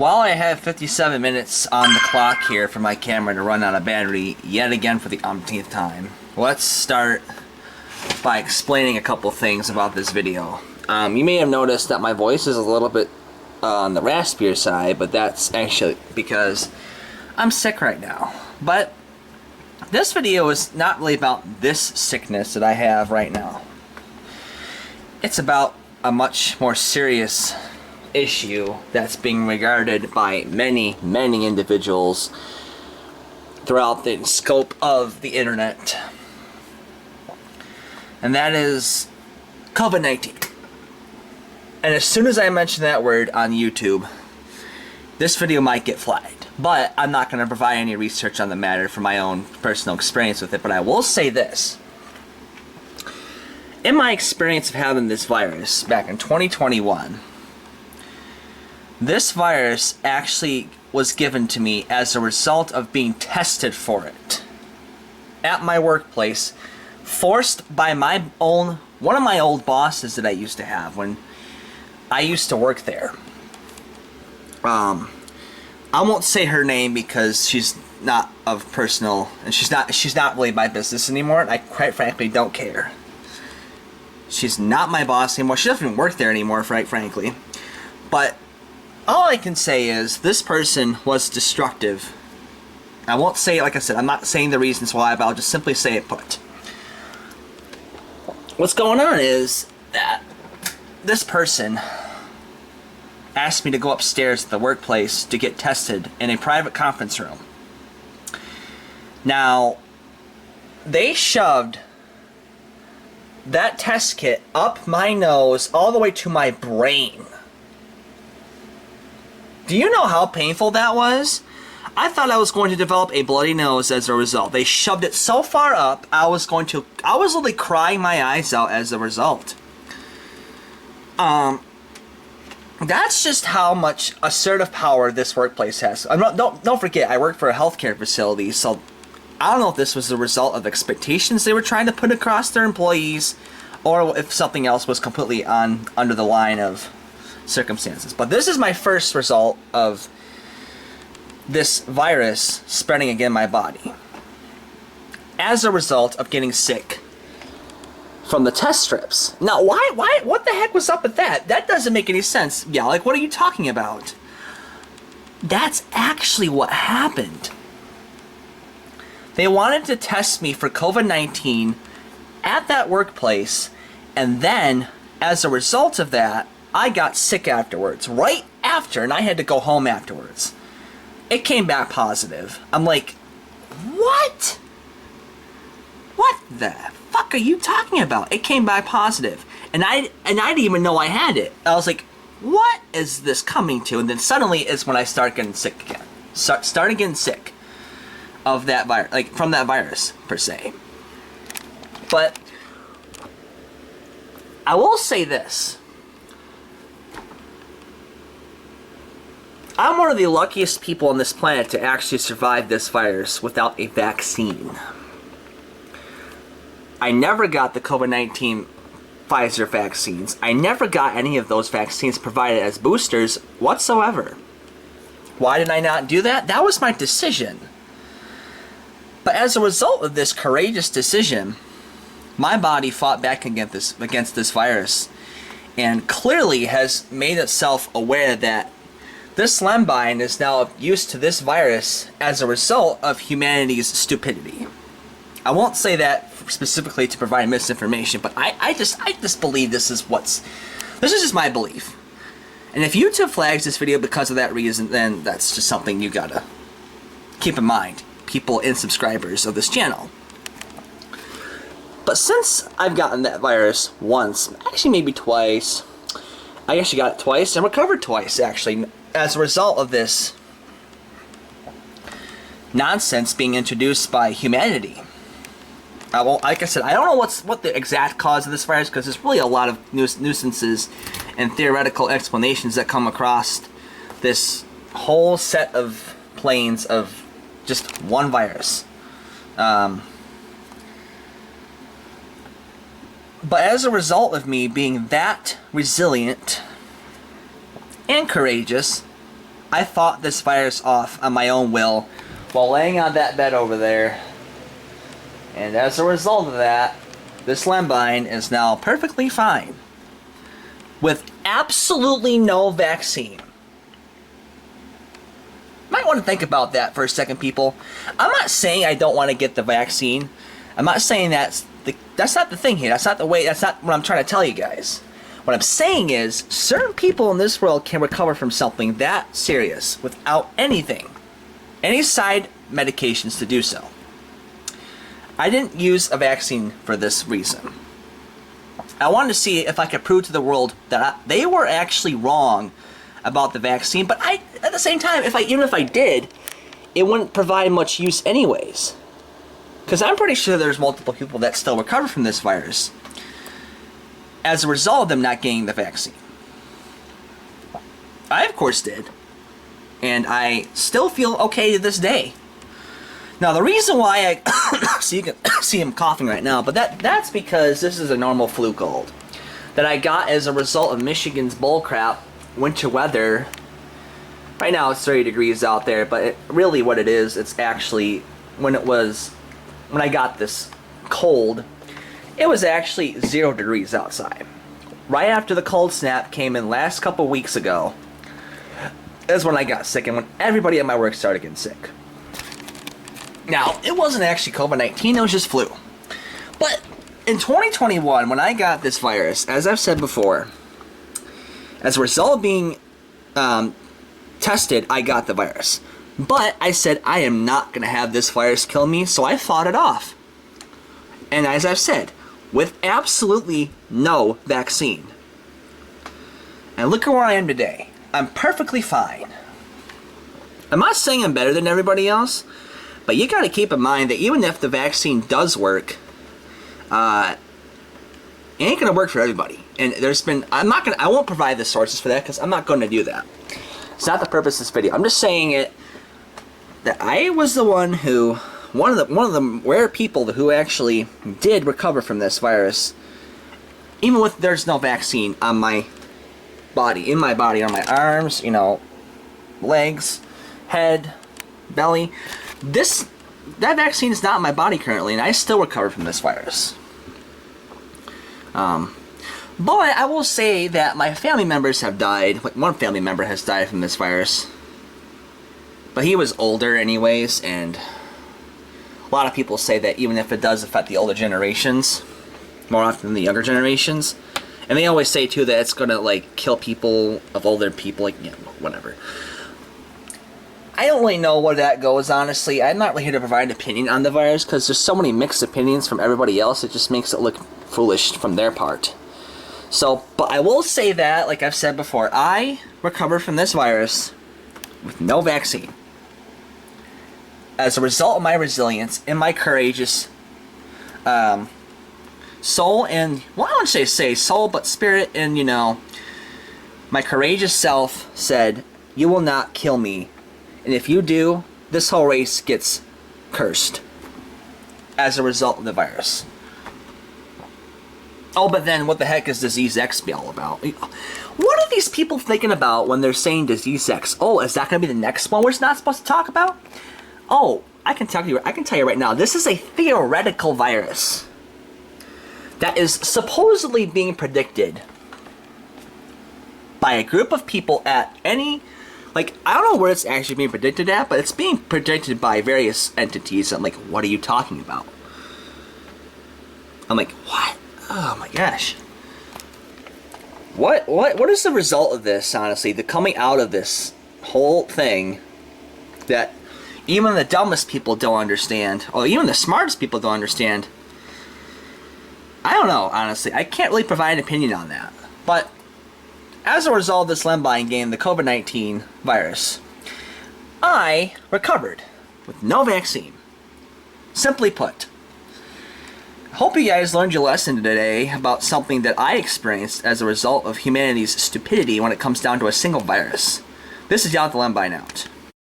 While I have 57 minutes on the clock here for my camera to run out of battery yet again for the umpteenth time, let's start by explaining a couple things about this video. You may have noticed that my voice is a little bit on the raspier side, but that's actually because I'm sick right now. But this video is not really about this sickness that I have right now. It's about a much more serious issue that's being regarded by many individuals throughout the scope of the internet, and that is COVID-19. And as soon as I mention that word on YouTube, this video might get flagged, but I'm not going to provide any research on the matter from my own personal experience with it. But I will say this: in my experience of having this virus back in 2021, this virus actually was given to me as a result of being tested for it at my workplace, forced by one of my old bosses that I used to have when I used to work there. I won't say her name because she's not of personal, and she's not really my business anymore, and I quite frankly don't care. She's not my boss anymore. She doesn't even work there anymore, frankly. But all I can say is this person was destructive. I won't say, like I said, I'm not saying the reasons why, but I'll just simply say it put. What's going on is that this person asked me to go upstairs at the workplace to get tested in a private conference room. Now, they shoved that test kit up my nose all the way to my brain. Do you know how painful that was? I thought I was going to develop a bloody nose as a result. They shoved it so far up, I was literally crying my eyes out as a result. That's just how much assertive power this workplace has. Don't forget, I work for a healthcare facility, so I don't know if this was the result of expectations they were trying to put across their employees, or if something else was completely under the line of circumstances. But this is my first result of this virus spreading again my body as a result of getting sick from the test strips. Now, why, what the heck was up with that? That doesn't make any sense. Yeah, like, what are you talking about? That's actually what happened. They wanted to test me for COVID-19 at that workplace, and then, as a result of that, I got sick afterwards, right after, and I had to go home afterwards. It came back positive. I'm like, what? What the fuck are you talking about? It came back positive, and I didn't even know I had it. I was like, what is this coming to? And then suddenly is when I start getting sick again. Started getting sick of that virus, like from that virus per se. But I will say this: I'm one of the luckiest people on this planet to actually survive this virus without a vaccine. I never got the COVID-19 Pfizer vaccines. I never got any of those vaccines provided as boosters whatsoever. Why did I not do that? That was my decision. But as a result of this courageous decision, my body fought back against this virus, and clearly has made itself aware that this Lembine is now used to this virus as a result of humanity's stupidity. I won't say that specifically to provide misinformation, but I just believe this is just my belief. And if YouTube flags this video because of that reason, then that's just something you gotta keep in mind, people and subscribers of this channel. But since I've gotten that virus once, actually maybe twice, I actually got it twice and recovered twice actually, as a result of this nonsense being introduced by humanity. Like I said, I don't know what the exact cause of this virus, because there's really a lot of nuisances and theoretical explanations that come across this whole set of planes of just one virus. But as a result of me being that resilient and courageous, I fought this virus off on my own will while laying on that bed over there. And as a result of that, this lembine is now perfectly fine. With absolutely no vaccine. Might want to think about that for a second, people. I'm not saying I don't want to get the vaccine. I'm not saying that's not the thing here. That's not the way. That's not what I'm trying to tell you guys. What I'm saying is, certain people in this world can recover from something that serious without any side medications to do so. I didn't use a vaccine for this reason. I wanted to see if I could prove to the world that they were actually wrong about the vaccine, but at the same time, even if I did, it wouldn't provide much use anyways. Because I'm pretty sure there's multiple people that still recover from this virus as a result of them not getting the vaccine. I, of course, did. And I still feel okay to this day. Now, the reason why so you can see him coughing right now, but that's because this is a normal flu cold that I got as a result of Michigan's bullcrap winter weather. Right now it's 30 degrees out there, but really what it is, it's actually, when I got this cold, it was actually 0 degrees outside. Right after the cold snap came in last couple weeks ago, that's when I got sick and when everybody at my work started getting sick. Now, it wasn't actually COVID-19, it was just flu. But in 2021, when I got this virus, as I've said before, as a result of being tested, I got the virus. But I said, I am not going to have this virus kill me, so I fought it off. And as I've said, with absolutely no vaccine. And look at where I am today. I'm perfectly fine. I'm not saying I'm better than everybody else, but you got to keep in mind that even if the vaccine does work, it ain't going to work for everybody. And I won't provide the sources for that because I'm not going to do that. It's not the purpose of this video. I'm just saying that I was the one of the rare people who actually did recover from this virus, even with there's no vaccine on my body, on my arms, legs, head, belly. That vaccine is not in my body currently, and I still recover from this virus. But I will say that my family members have died. Like, one family member has died from this virus. But he was older anyways, and a lot of people say that even if it does affect the older generations, more often than the younger generations. And they always say, too, that it's going to, kill people of older people, whatever. I don't really know where that goes, honestly. I'm not really here to provide an opinion on the virus, because there's so many mixed opinions from everybody else, it just makes it look foolish from their part. So, but I will say that, like I've said before, I recovered from this virus with no vaccine. As a result of my resilience and my courageous soul and, well, I wouldn't say soul, but spirit and, my courageous self said, you will not kill me. And if you do, this whole race gets cursed as a result of the virus. Oh, but then what the heck is Disease X be all about? What are these people thinking about when they're saying Disease X? Oh, is that going to be the next one we're not supposed to talk about? Oh, I can tell you right now, this is a theoretical virus that is supposedly being predicted by a group of people at I don't know where it's actually being predicted at, but it's being predicted by various entities. I'm like, what are you talking about? I'm like, what? Oh my gosh. What is the result of this, honestly? The coming out of this whole thing that even the dumbest people don't understand, or even the smartest people don't understand. I don't know, honestly. I can't really provide an opinion on that. But as a result of this lembine game, the COVID-19 virus, I recovered with no vaccine. Simply put. Hope you guys learned your lesson today about something that I experienced as a result of humanity's stupidity when it comes down to a single virus. This is Jonathan Lembine out.